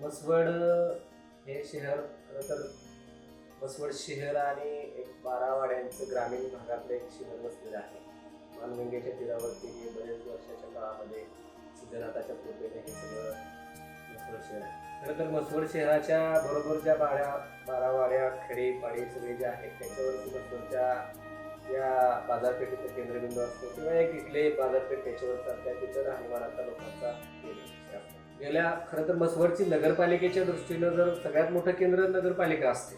मसवड हे शहर खरं तर मसवड शहर आणि एक 12 वाड्यांचं ग्रामीण भागातलं एक शहर वसलेलं आहे. मानगंगेच्या तीरावरती बरेच वर्षाच्या काळामध्ये सिद्धनाथाच्या कृपेने हे सगळं मसवड शहर आहे. खरं तर मसवड शहराच्या बरोबरच्या 12 वाड्या खेडे पाडे सगळे जे आहेत त्याच्यावरती मसवडच्या या बाजारपेठेचं केंद्रबिंदू असतो किंवा एक इथले बाजारपेठ त्याच्यावर चालतात. तिथं राहणीमानाचा लोकांचा केंद्र असतो. गेल्या खरं तर मसवडची नगरपालिकेच्या दृष्टीनं जर सगळ्यात मोठं केंद्र नगरपालिका असते.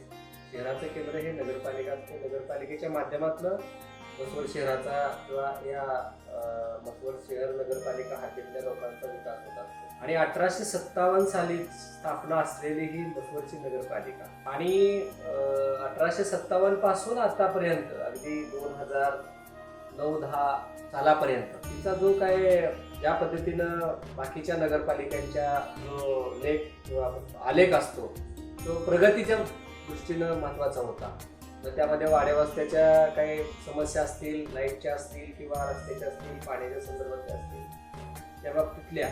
शहराचं केंद्र हे नगरपालिका असते. नगरपालिकेच्या माध्यमातून मसवड शहराचा किंवा या मसवड शहर नगरपालिका हातीतल्या लोकांचा विकास होत असतो. आणि 1857 साली स्थापना असलेली ही मसवडची नगरपालिका आणि 1857 पासून आतापर्यंत अगदी 2009-10 सालापर्यंत तिचा जो काय ज्या पद्धतीनं बाकीच्या नगरपालिकांच्या जो लेख किंवा आलेख असतो तो प्रगतीच्या दृष्टीनं महत्त्वाचा होता. तर त्यामध्ये वाड्यावस्त्याच्या काही समस्या असतील, लाईटच्या असतील किंवा रस्त्याच्या असतील, पाण्याच्या संदर्भातल्या असतील, त्या बाबतीतल्या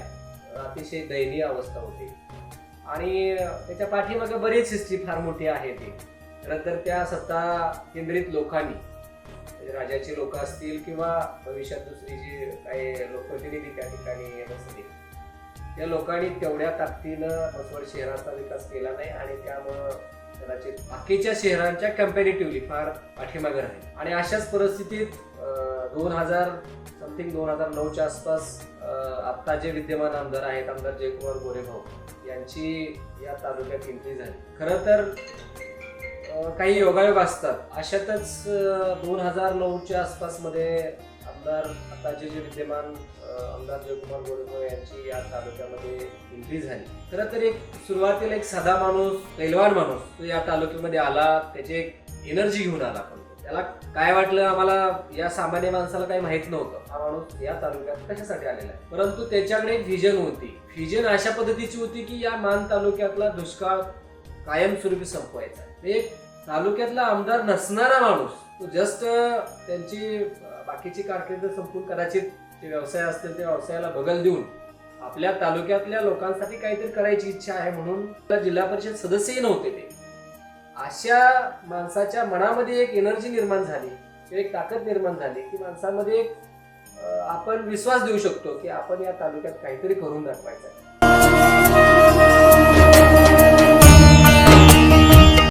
अतिशय दयनीय अवस्था होती. आणि त्याच्या पाठीमागे बरीच हिस्ट्री फार मोठी आहे. ती खरं तर त्या सत्ता केंद्रित लोकांनी राजाची लोक असतील किंवा भविष्यात दुसरी जी काही लोकप्रतिनिधी त्या ठिकाणी नसतील त्या लोकांनी तेवढ्या ताकदीनं मसवड शहराचा विकास केला नाही आणि त्यामुळं कदाचित बाकीच्या शहरांच्या कम्पॅरेटिव्हली फार पाठीमागे राहील. आणि अशाच परिस्थितीत 2009च्या आसपास आत्ता जे विद्यमान आमदार आहेत, आमदार जयकुमार गोरेभाऊ यांची या तालुक्यात एंट्री झाली. खरं तर काही योगायोग असतात. अशातच 2009च्या आसपास मध्ये आमदार आताचे जे विद्यमान आमदार जयकुमार गोरेभाऊ यांची या तालुक्यामध्ये एंट्री झाली. खरं तर एक सुरुवातीला एक साधा माणूस, पैलवान माणूस तो या तालुक्यामध्ये आला. त्याची एक एनर्जी घेऊन आला. पण त्याला काय वाटलं, आम्हाला या सामान्य माणसाला काही माहित नव्हतं हा माणूस या तालुक्यात कशासाठी आलेला आहे. परंतु त्याच्याकडे एक व्हिजन होती. व्हिजन अशा पद्धतीची होती की या मान तालुक्यातला दुष्काळ कायमस्वरूपी संपवायचा. एक तालुक्यातला आमदार नसणारा माणूस तो जस्ट त्यांची बाकीची कारकीर्द संपून कदाचित जे व्यवसाय असतील त्या व्यवसायाला बगल देऊन आपल्या तालुक्यातल्या लोकांसाठी काहीतरी करायची इच्छा आहे म्हणून जिल्हा परिषद सदस्यही नव्हते ते. अशा माणसाच्या मनामध्ये एक एनर्जी निर्माण झाली, एक ताकद निर्माण झाली की माणसामध्ये एक आपण विश्वास देऊ शकतो की आपण या तालुक्यात काहीतरी करून दाखवायचं आहे.